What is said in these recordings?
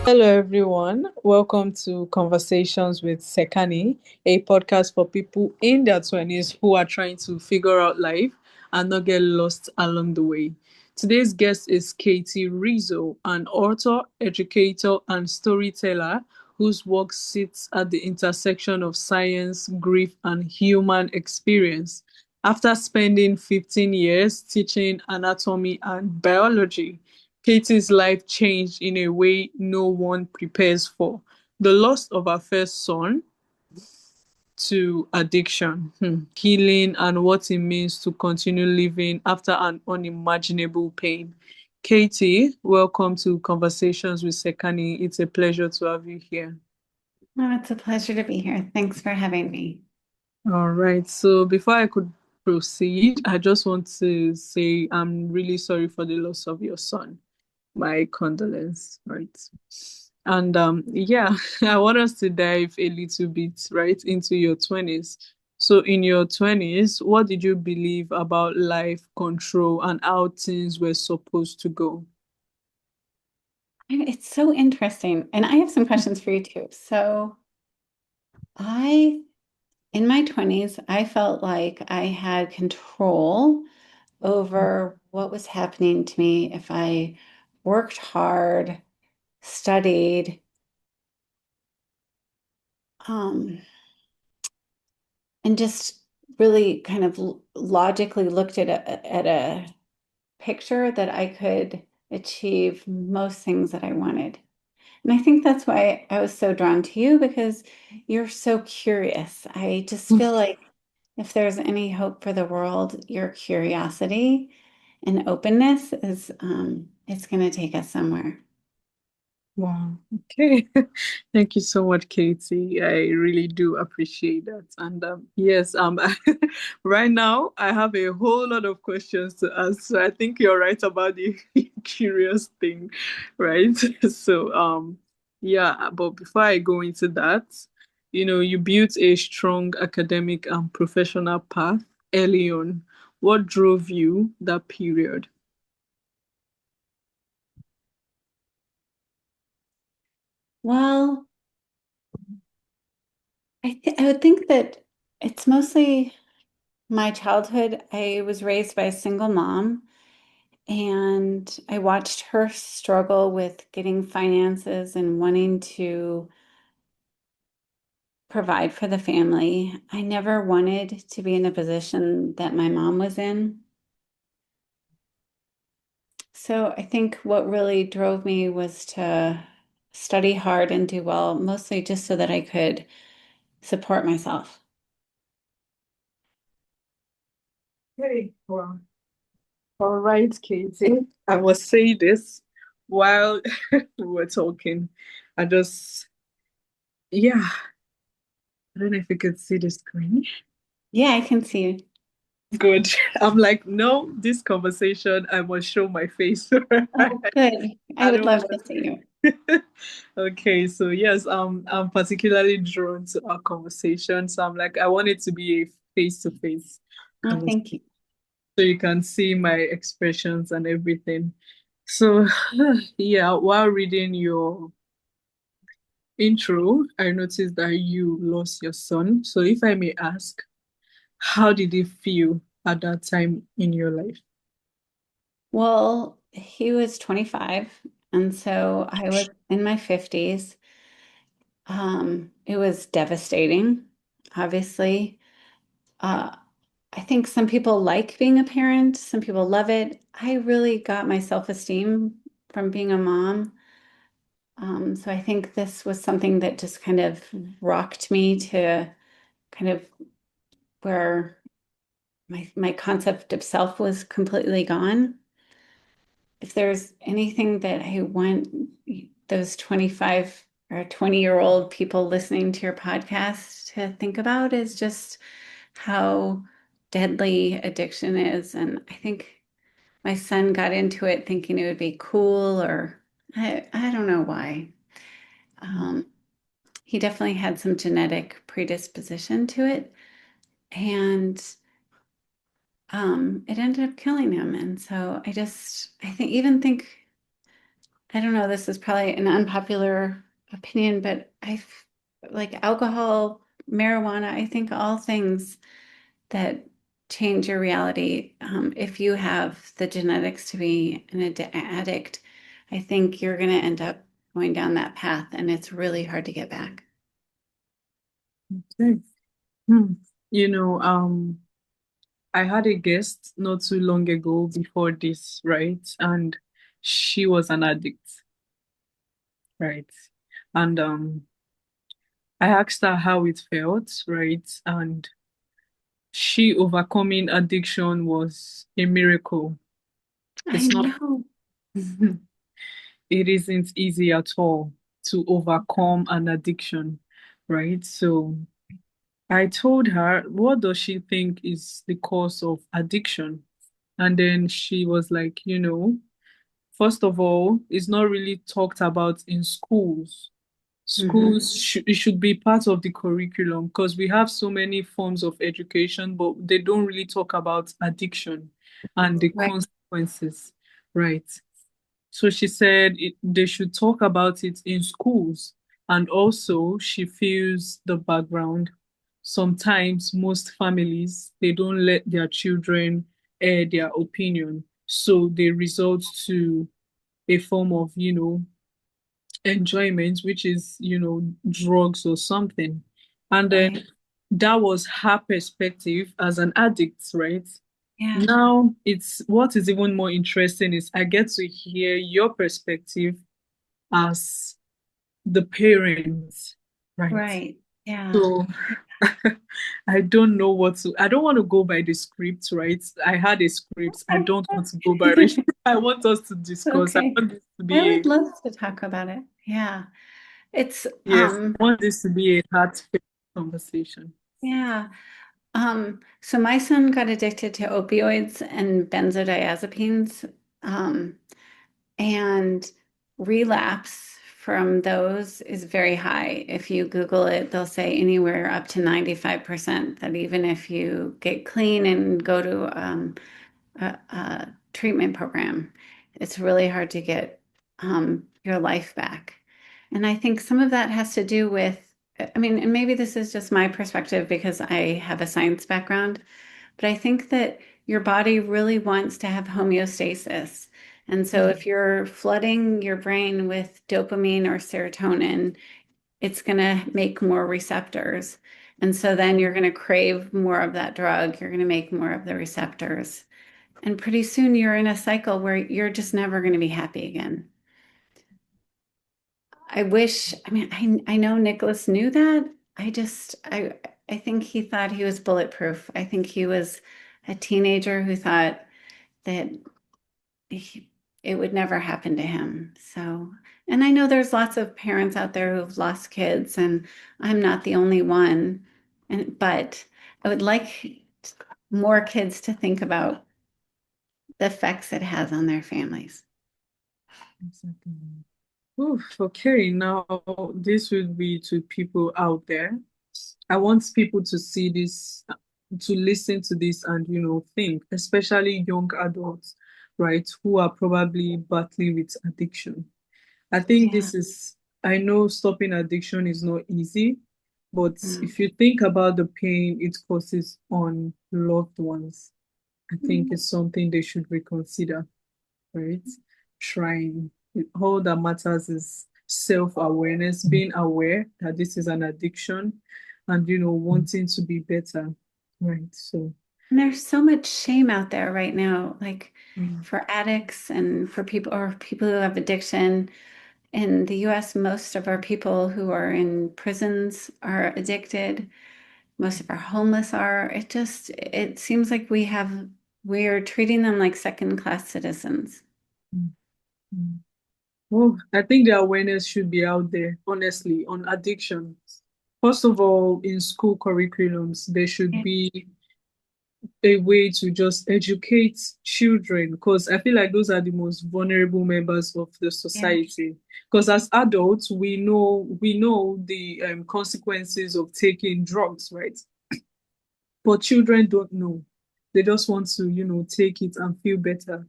Hello, everyone. Welcome to Conversations with Sekani, a podcast for people in their 20s who are trying to figure out life and not get lost along the way. Today's guest is Katie Rizzo, an author, educator, and storyteller whose work sits at the intersection of science, grief, and human experience. After spending 15 years teaching anatomy and biology, Katie's life changed in a way no one prepares for. The loss of her first son to addiction, healing, and what it means to continue living after an unimaginable pain. Katie, welcome to Conversations with Sekani. It's a pleasure to have you here. Oh, it's a pleasure to be here. Thanks for having me. All right. So before I could proceed, I just want to say I'm really sorry for the loss of your son. My condolence, right? And yeah, I want us to dive a little bit right into your 20s. So in your 20s, what did you believe about life, control, and how things were supposed to go? It's so interesting. And I have some questions for you too. So I, in my 20s, I felt like I had control over what was happening to me if I worked hard, studied, um, and just really kind of logically looked at a picture that I could achieve most things that I wanted. And I think that's why I was so drawn to you because you're so curious. I just feel like if there's any hope for the world, your curiosity and openness is it's going to take us somewhere. Wow. Okay. Thank you so much, Katie. I really do appreciate that. And yes, right now I have a whole lot of questions to ask. So I think you're right about the curious thing, right? So yeah, but before I go into that, you built a strong academic and professional path early on. What drove you that period? Well, I would think that it's mostly my childhood. I was raised by a single mom, and I watched her struggle with getting finances and wanting to provide for the family. I never wanted to be in a position that my mom was in. So I think what really drove me was to study hard and do well, mostly just so that I could support myself. Hey, wow. All right, Katie. I was saying this while we were talking. I just, yeah, I don't know if you could see the screen. Yeah, I can see you. Good. I'm like, no, this conversation, I must show my face. Oh, good. I I would don't love want. to see you. Okay, so yes, I'm particularly drawn to our conversation. So I'm like, I want it to be a face-to-face Oh, conversation thank you. so you can see my expressions and everything. So, yeah, while reading your intro, I noticed that you lost your son. So, if I may ask, how did it feel at that time in your life? Well, he was 25, and so I was in my 50s. It was devastating, obviously. Uh, I think some people like being a parent, some people love it. I really got my self-esteem from being a mom. So I think this was something that just kind of rocked me to kind of where my concept of self was completely gone. If there's anything that I want those 25 or 20-year-old people listening to your podcast to think about is just how deadly addiction is. And I think my son got into it thinking it would be cool, or I don't know why. Um, he definitely had some genetic predisposition to it, and it ended up killing him. And so I think I don't know, this is probably an unpopular opinion, but like alcohol, marijuana, I think all things that change your reality. If you have the genetics to be an addict, I think you're going to end up going down that path, and it's really hard to get back. Okay. Hmm. You know, I had a guest not too long ago before this, right? And she was an addict, right? And I asked her how it felt, right? And she overcoming addiction was a miracle. I It's not, know. it isn't easy at all to overcome an addiction, right? So I told her, what does she think is the cause of addiction? And then she was like, first of all, it's not really talked about in schools. Hmm. It should be part of the curriculum because we have so many forms of education, but they don't really talk about addiction and the Right, consequences, right? So she said they should talk about it in schools. And also, she feels the background. Sometimes most families, they don't let their children air their opinion. So they resort to a form of, enjoyment, which is, drugs or something. And then right. that was her perspective as an addict, right? Yeah, Now, it's what is even more interesting is I get to hear your perspective as the parents, right? right. Yeah. So I don't know I don't want to go by the script, right? I had a script. I don't want to go by it. I want us to discuss. I Okay. want this to I be would love to talk about it. Yeah. It's yes, I want this to be a heartfelt conversation. yeah. So my son got addicted to opioids and benzodiazepines, um, and relapse from those is very high. If you Google it, they'll say anywhere up to 95% that even if you get clean and go to a treatment program, it's really hard to get your life back. And I think some of that has to do with, I mean, and maybe this is just my perspective because I have a science background, but I think that your body really wants to have homeostasis. And so Mm, if you're flooding your brain with dopamine or serotonin, it's going to make more receptors. And so then you're going to crave more of that drug. You're going to make more of the receptors. And pretty soon you're in a cycle where you're just never going to be happy again. I wish, I mean, I know Nicholas knew that. I think he thought he was bulletproof. I think he was a teenager who thought that he, it would never happen to him. So, and I know there's lots of parents out there who've lost kids, and I'm not the only one. But I would like more kids to think about the effects it has on their families. exactly. Oof, okay, now this would be to people out there. I want people to see this, to listen to this and, think, especially young adults, right, who are probably battling with addiction. I think Yeah. I know stopping addiction is not easy, but Mm. if you think about the pain it causes on loved ones, I think it's something they should reconsider, right? Trying. All that matters is self-awareness, being aware that this is an addiction and, wanting to be better, right? So, And there's so much shame out there right now, like mm, for addicts and for people or people who have addiction. In the US, most of our people who are in prisons are addicted. Most of our homeless are. It seems like we're treating them like second class citizens. mm, mm. Well, I think the awareness should be out there, honestly, on addiction. First of all, in school curriculums, there should Yeah. be a way to just educate children because I feel like those are the most vulnerable members of the Yeah. society. Because as adults, we know the consequences of taking drugs, right? But children don't know. They just want to, take it and feel better.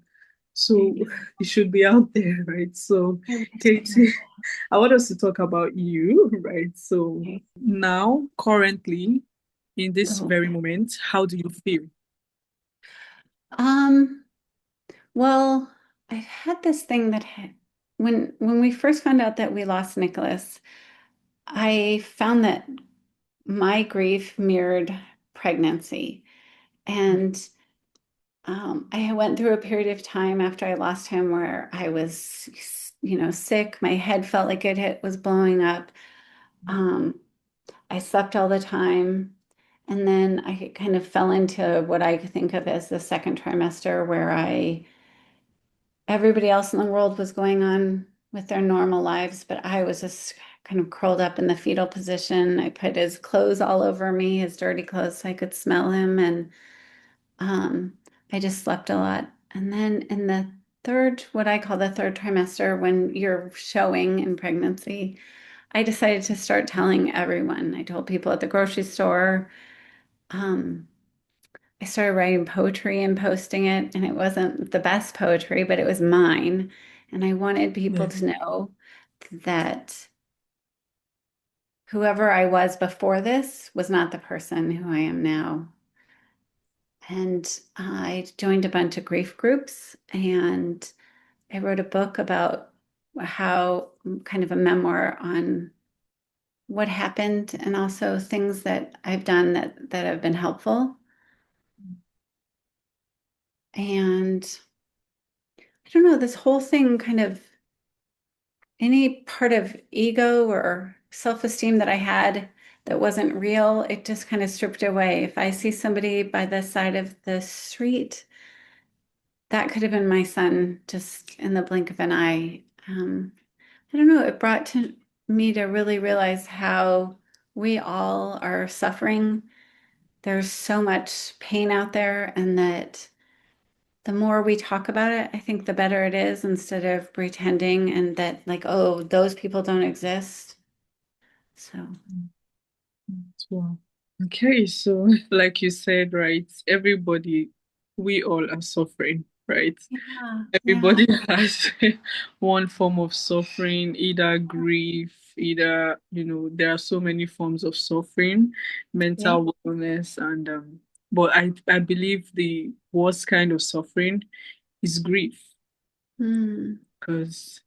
So it should be out there, right? So, I wish I Katie, had. I want us to talk about you, right? So Okay. now, currently, in this Oh. very moment, how do you feel? Um, well, I had this thing that when we first found out that we lost Nicholas, I found that my grief mirrored pregnancy. And I went through a period of time after I lost him where I was, sick. My head felt like was blowing up. Um, I slept all the time. And then I kind of fell into what I think of as the second trimester, where everybody else in the world was going on with their normal lives, but I was just kind of curled up in the fetal position. I put his clothes all over me, his dirty clothes, so I could smell him. And um, I just slept a lot. And then in the what I call the third trimester, when you're showing in pregnancy, I decided to start telling everyone. I told people at the grocery store. Um, I started writing poetry and posting it, and it wasn't the best poetry, but it was mine. And I wanted people Yeah. to know that whoever I was before this was not the person who I am now. And I joined a bunch of grief groups, and I wrote a book about how kind of a memoir on what happened and also things that I've done that have been helpful. And I don't know, this whole thing kind of any part of ego or self-esteem that I had that wasn't real, it just kind of stripped away. If I see somebody by the side of the street, that could have been my son just in the blink of an eye. I don't know, it brought to me to really realize how we all are suffering. There's so much pain out there, and that the more we talk about it, I think the better it is instead of pretending and that, like, oh, those people don't exist. So, Wow. Okay, so like you said, right, everybody, we all are suffering, right? yeah, yeah, Everybody has one form of suffering, either grief, either, there are so many forms of suffering, yeah. mental wellness, and but I believe the worst kind of suffering is grief, Mm, because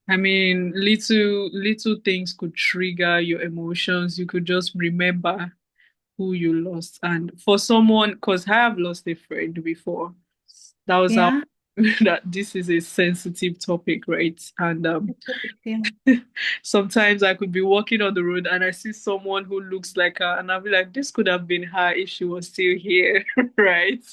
I mean, little things could trigger your emotions. You could just remember who you lost. And for someone, because I have lost a friend before, that was how yeah, that this is a sensitive topic, right? And it's a big deal. sometimes I could be walking on the road and I see someone who looks like her, and I'll be like, this could have been her if she was still here, right?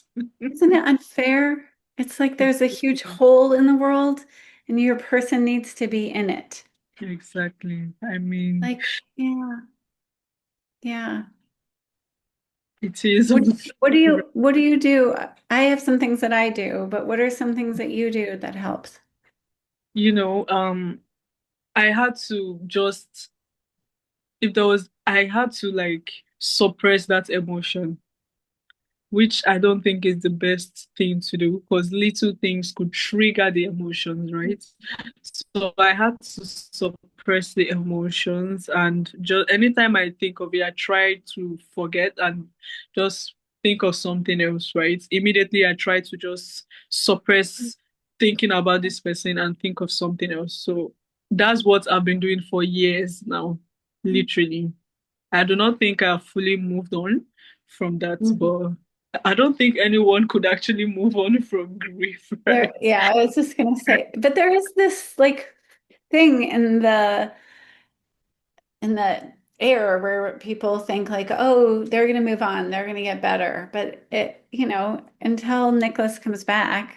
Isn't it unfair? It's like there's a huge hole in the world and your person needs to be in it. Exactly. I mean, Like, yeah, yeah. it is. What what do you do? I have some things that I do, but what are some things that you do that helps? You know, I had to just if there was I had to like suppress that emotion, which I don't think is the best thing to do because little things could trigger the emotions, right? So I had to suppress the emotions, and just anytime I think of it, I try to forget and just think of something else, right? Immediately I try to just suppress thinking about this person and think of something else. So that's what I've been doing for years now, literally. I do not think I've fully moved on from that, Mhm. but I don't think anyone could actually move on from grief, right? Yeah, I was just gonna say, but there is this like thing in the air where people think like, oh, they're gonna move on, they're gonna get better. But until Nicholas comes back,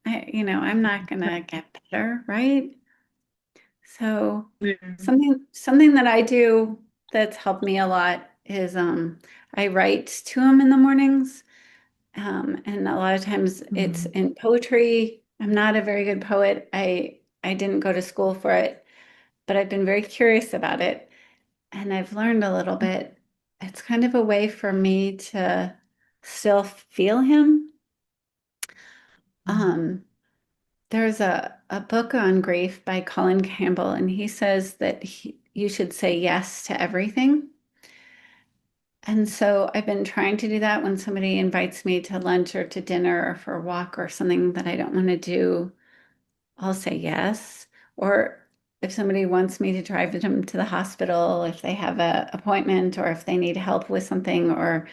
I'm not gonna get better, right? So Yeah. something that I do that's helped me a lot is I write to him in the mornings. And a lot of times it's Mm. in poetry. I'm not a very good poet. I didn't go to school for it, but I've been very curious about it, and I've learned a little bit. It's kind of a way for me to still feel him. Um, there's a book on grief by Colin Campbell, and he says that you should say yes to everything. And so I've been trying to do that when somebody invites me to lunch or to dinner or for a walk or something that I don't want to do. I'll say yes. Or if somebody wants me to drive them to the hospital, if they have an appointment, or if they need help with something, or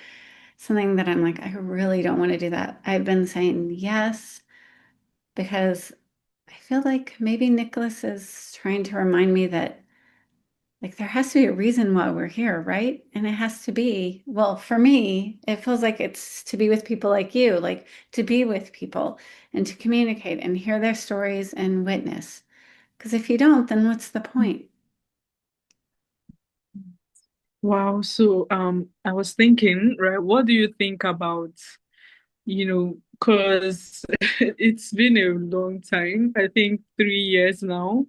something that I'm like, I really don't want to do that. I've been saying yes because I feel like maybe Nicholas is trying to remind me that like there has to be a reason why we're here, right? And it has to be, well, for me, it feels like it's to be with people like you, like to be with people and to communicate and hear their stories and witness. Because if you don't, then what's the point? Wow. So, I was thinking, right, what do you think about, because it's been a long time, I think 3 years now,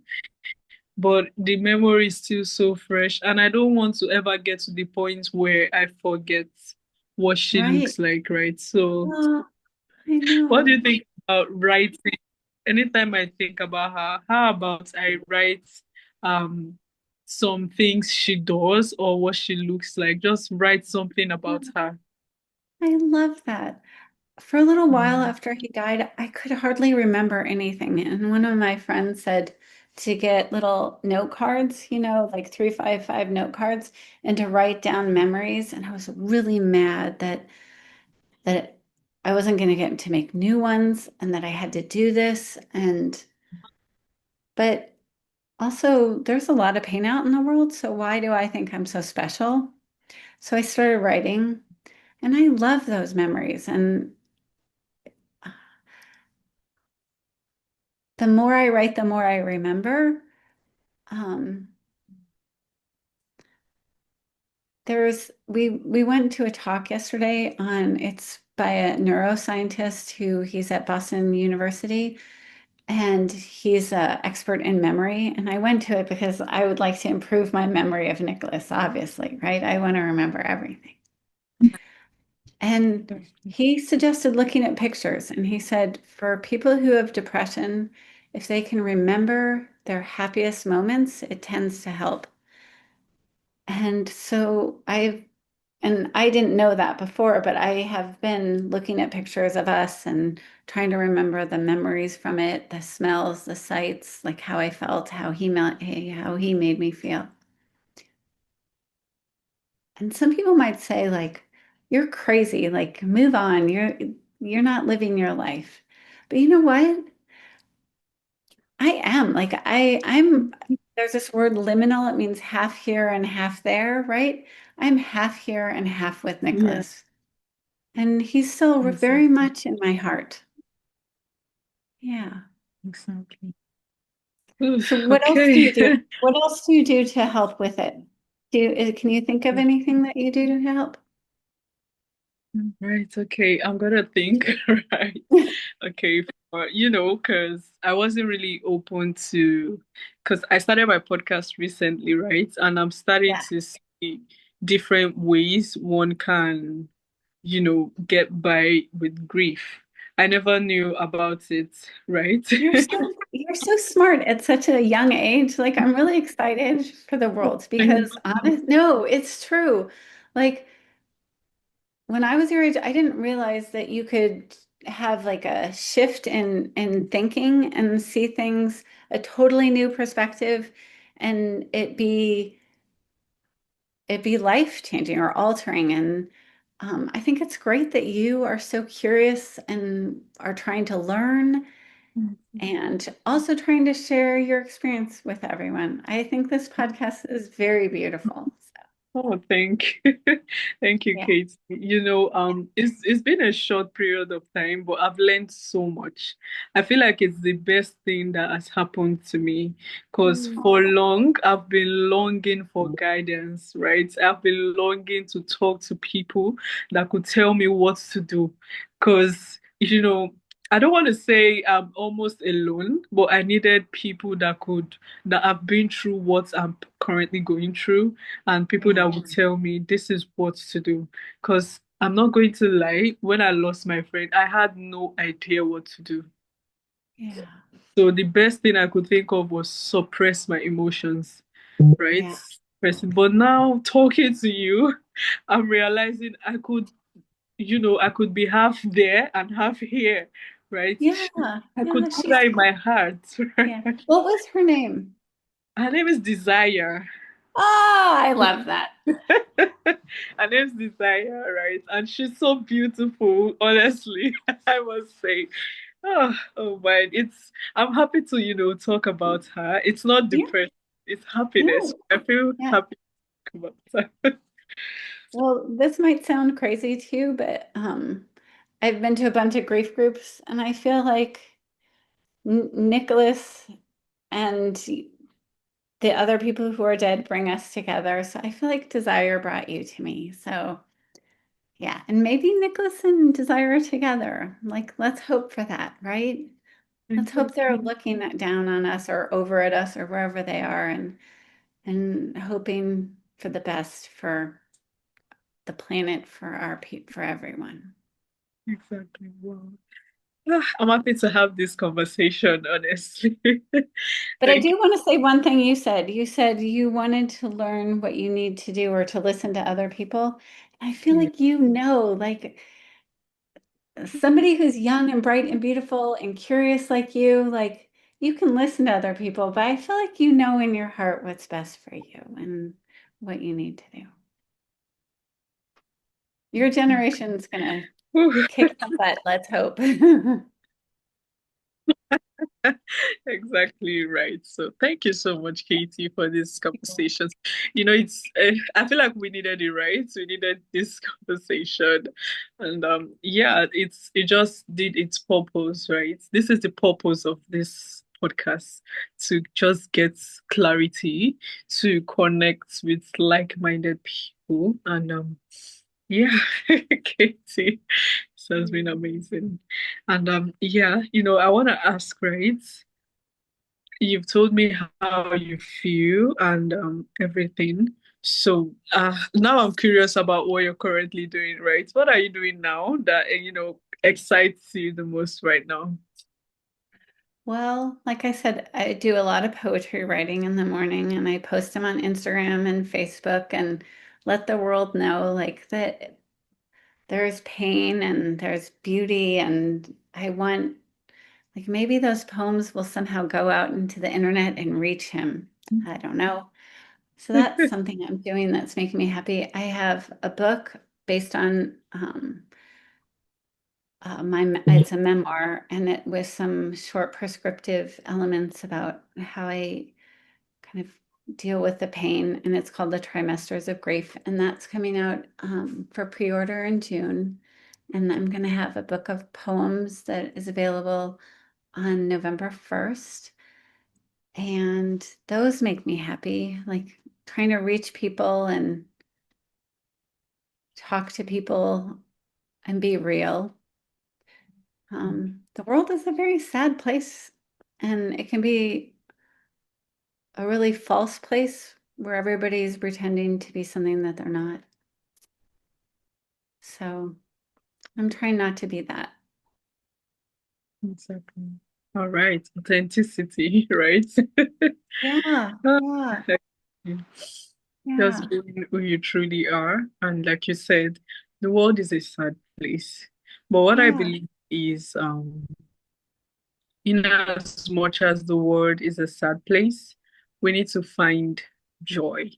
but the memory is still so fresh, and I don't want to ever get to the point where I forget what she Right. looks like, right? So, Well, I what do know. you think about writing? Anytime I think about her, how about I write um some things she does or what she looks like? Just write something about her. I love that. For a little while Mm. after he died, I could hardly remember anything. And one of my friends said to get little note cards, like 355 note cards, and to write down memories. And I was really mad that I wasn't going to get to make new ones and that I had to do this. But also there's a lot of pain out in the world. So why do I think I'm so special? So I started writing and I love those memories. And the more I write, the more I remember. Um, we went to a talk yesterday on it's by a neuroscientist who he's at Boston University and he's an expert in memory. And I went to it because I would like to improve my memory of Nicholas, obviously, right? I want to remember everything. And he suggested looking at pictures, and he said for people who have depression, if they can remember their happiest moments, it tends to help. And so I didn't know that before, but I have been looking at pictures of us and trying to remember the memories from it, the smells, the sights, like how I felt, how he made me feel. And some people might say like, you're crazy, like move on. You're not living your life. But you know what? I am. Like I'm there's this word liminal. It means half here and half there, right? I'm half here and half with Yeah, Nicholas. And he's still very exactly. much in my heart. Yeah. Exactly. So Oof, what else do okay. you do? What else do you do to help with it? Can you think of anything that you do to help? Right, okay. I'm gonna think, right. Okay, because I wasn't really open to, because I started my podcast recently, right? And I'm starting Yeah. to see different ways one can, get by with grief. I never knew about it, right? You're so smart at such a young age. Like I'm really excited for the world Thank because no, it's true. Like when I was your age, I didn't realize that you could have like a shift in thinking and see things a totally new perspective and it be life changing or altering. And I think it's great that you are so curious and are trying to learn you. and also trying to share your experience with everyone. I think this podcast is very beautiful. So, Oh, thank you. Thank you, yeah. Kate. It's been a short period of time, but I've learned so much. I feel like it's the best thing that has happened to me because Mm. for long I've been longing for guidance, right? I've been longing to talk to people that could tell me what to do. Because, I don't want to say I'm almost alone, but I needed people that have been through what I'm currently going through and people Yeah. that would tell me this is what to do. Because I'm not going to lie, when I lost my friend, I had no idea what to do. Yeah. So the best thing I could think of was suppress my emotions, right? Yeah. But now talking to you, I'm realizing I could be half there and half here, right? Yeah. I Yeah. could put She's that in cool. my heart. Yeah. What was her name? Her name is Desire. Ah, I love that. Her name's Desire, right? And she's so beautiful, honestly. I must say. Oh my, I'm happy to, talk about her. It's not Yeah. depression, it's happiness. No. I feel Yeah. happy to talk about her. Well, this might sound crazy to you, but I've been to a bunch of grief groups, and I feel like N Nicholas and the other people who are dead bring us together. So I feel like Desire brought you to me. So yeah, and maybe Nicholas and Desire are together. Like, let's hope for that, right? Let's hope they're Exactly. looking down on us or over at us or wherever they are, and hoping for the best for the planet, for for everyone. Exactly. Wow. I'm happy to have this conversation, honestly. But I Thank do want to say one thing you said. You said you wanted to learn what you need to do or to listen to other people. I feel you. like like somebody who's young and bright and beautiful and curious like you can listen to other people, but I feel like you know in your heart what's best for you and what you need to do. Your generation's gonna Whew. kick some butt, let's hope. Exactly right. So thank you so much, Katie, for this conversation. I feel like we needed it, right? We needed this conversation, and yeah, it just did its purpose, right? This is the purpose of this podcast, to just get clarity, to connect with like-minded people, and yeah, Katie, this has been amazing. And yeah, I want to ask, right? You've told me how you feel and everything. So now I'm curious about what you're currently doing, right? What are you doing now that excites you the most right now? Well, like I said, I do a lot of poetry writing in the morning and I post them on Instagram and Facebook and let the world know like that there's pain and there's beauty and I want like maybe those poems will somehow go out into the internet and reach him. I don't know. So that's something I'm doing that's making me happy. I have a book based on it's a memoir and it with some short prescriptive elements about how I kind of deal with the pain, and it's called the Trimesters of Grief, and that's coming out for pre-order in June. And I'm going to have a book of poems that is available on November 1st. And those make me happy, like trying to reach people and talk to people and be real. The world is a very sad place, and it can be a really false place where everybody's pretending to be something that they're not. So I'm trying not to be that. Exactly. All right. Authenticity, right? Yeah, Ah, yeah, just yeah. being who you truly are. And like you said, the world is a sad place. But what I Yeah. believe is in as much as the world is a sad place, we need to find joy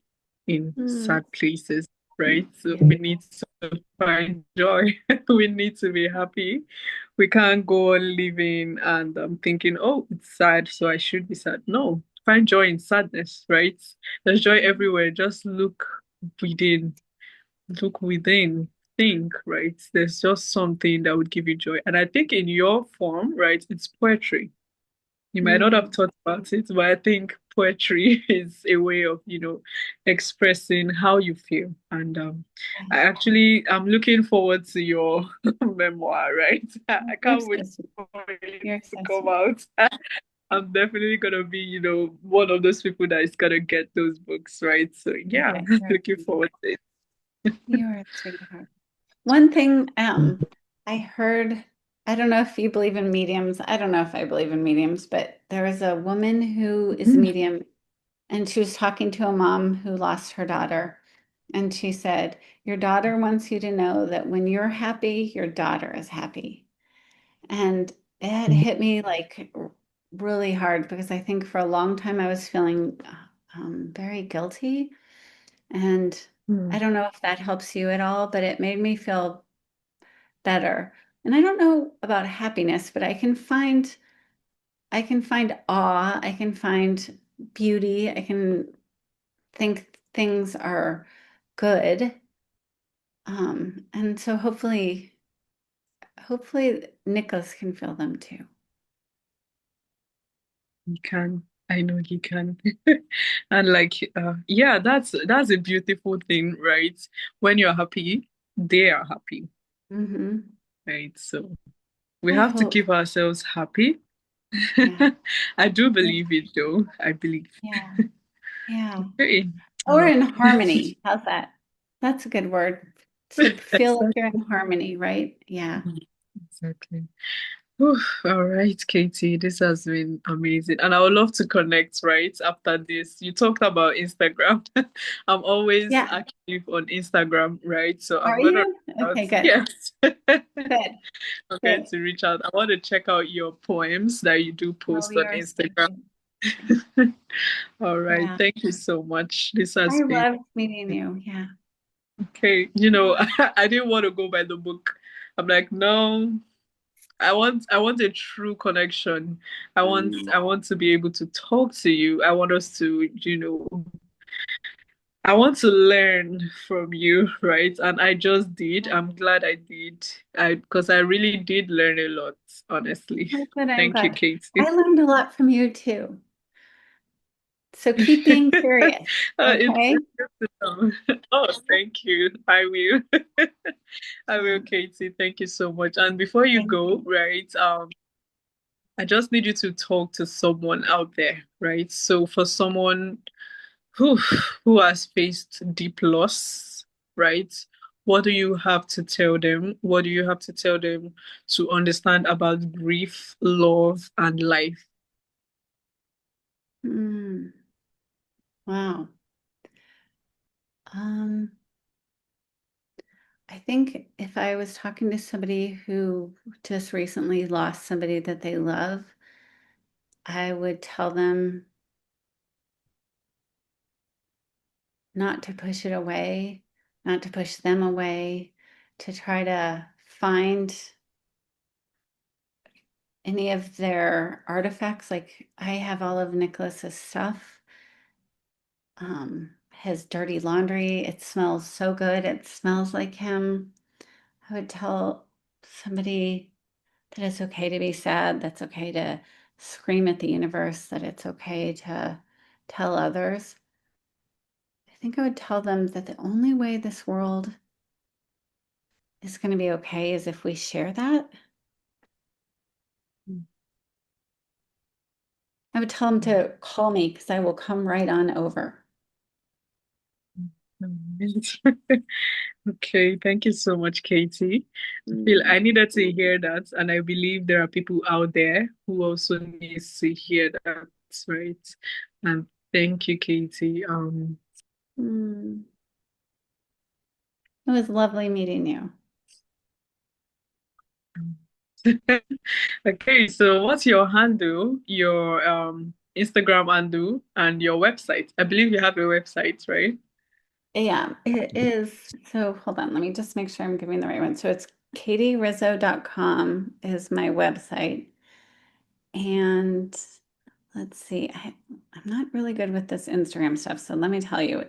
in Mm, sad places, right? So yeah. we need to find joy. We need to be happy. We can't go on living and thinking, oh, it's sad, so I should be sad. No, find joy in sadness, right? There's joy everywhere. Just within, look within, think, right? There's just something that would give you joy. And I think in your form, right, it's poetry. You might not Mm, have thought about it, but I think poetry is a way of, expressing how you feel. And yeah. I'm looking forward to your memoir, right? I You're can't so wait sweet. for it You're to so come sweet. out. I'm definitely gonna be, one of those people that is gonna get those books, right? So yeah, You're a looking sweetheart. forward to it. You're a sweetheart. One thing I heard. I don't know if you believe in mediums. I don't know if I believe in mediums, but there was a woman who is a Mm. medium, and she was talking to a mom who lost her daughter. And she said, your daughter wants you to know that when you're happy, your daughter is happy. And it hit me like really hard because I think for a long time I was feeling very guilty. And I Mm. don't know if that helps you at all, but it made me feel better. And I don't know about happiness, but I can find awe, I can find beauty, I can think things are good. And so hopefully Nicholas can feel them too. He can. I know he can. And like, yeah, that's a beautiful thing, right? When you're happy, they are happy, Hmm. right? So we I have to hope. keep ourselves happy. Yeah. I do believe it though. I believe. Yeah. Yeah. Okay. Or Um, in harmony. How's that? That's a good word. To feel like you're exactly. in harmony, right? Yeah. Exactly. Whew. All right, Katie, this has been amazing. And I would love to connect right after this. You talked about Instagram. I'm always Yeah. active on Instagram, right? So Are I'm gonna you? reach out. Okay, good. Yes. Good. I'm going Good. to reach out. I want to check out your poems that you do Oh, post on you're so Instagram. cute. All right. Yeah. Thank you so much. This I has been loved meeting you. Yeah. okay. I didn't want to go by the book. I'm like, no, I want a true connection. Mm. I want to be able to talk to you. I want us to, I want to learn from you, right? And I just did. I'm glad I did. Because I really did learn a lot, honestly. Oh, good. I'm Thank you, glad. Katie. I learned a lot from you too. So keep being curious. It's Okay. good to know. Oh, thank you. I will. I Yeah. will, Katie. Thank you so much. And before you Thank go, you. right, I just need you to talk to someone out there, right? So for someone who who has faced deep loss, right? What do you have to tell them? What do you have to tell them to understand about grief, love, and life? Mm. Wow. Um, I think if I was talking to somebody who just recently lost somebody that they love, I would tell them not to push it away, not to push them away, to try to find any of their artifacts. Like I have all of Nicholas's stuff, his dirty laundry. It smells so good. It smells like him. I would tell somebody that it's okay to be sad, that's okay to scream at the universe, that it's okay to tell others. I think I would tell them that the only way this world is going to be okay is if we share that. I would tell them to call me because I will come right on over. Okay, thank you so much, Katie. I feel Mm, I needed to hear that, and I believe there are people out there who also needs to hear that, right? And thank you, Katie. mm. It was lovely meeting you. Okay, so what's your handle, your Instagram handle, and your website? I believe you have a website, right? Yeah, it is. So hold on, let me just make sure I'm giving the right one. So it's katierizzo.com is my website. And let's see, I'm not really good with this Instagram stuff. So let me tell you,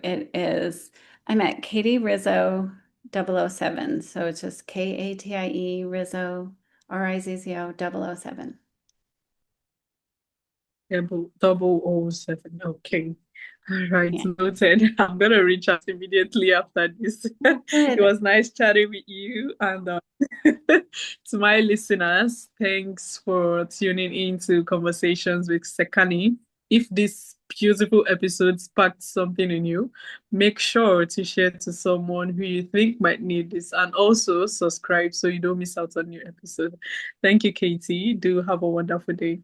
I'm at Katie Rizzo 007. So it's just Katie Rizzo, Rizzo 007. Double O seven. Okay. All right, Yeah. noted. I'm gonna reach out immediately after this. Oh, It good. was nice chatting with you, and to my listeners, thanks for tuning in to Conversations with Sekani. If this beautiful episode sparked something in you, make sure to share to someone who you think might need this and also subscribe so you don't miss out on new episode. Thank you, Katie. Do have a wonderful day.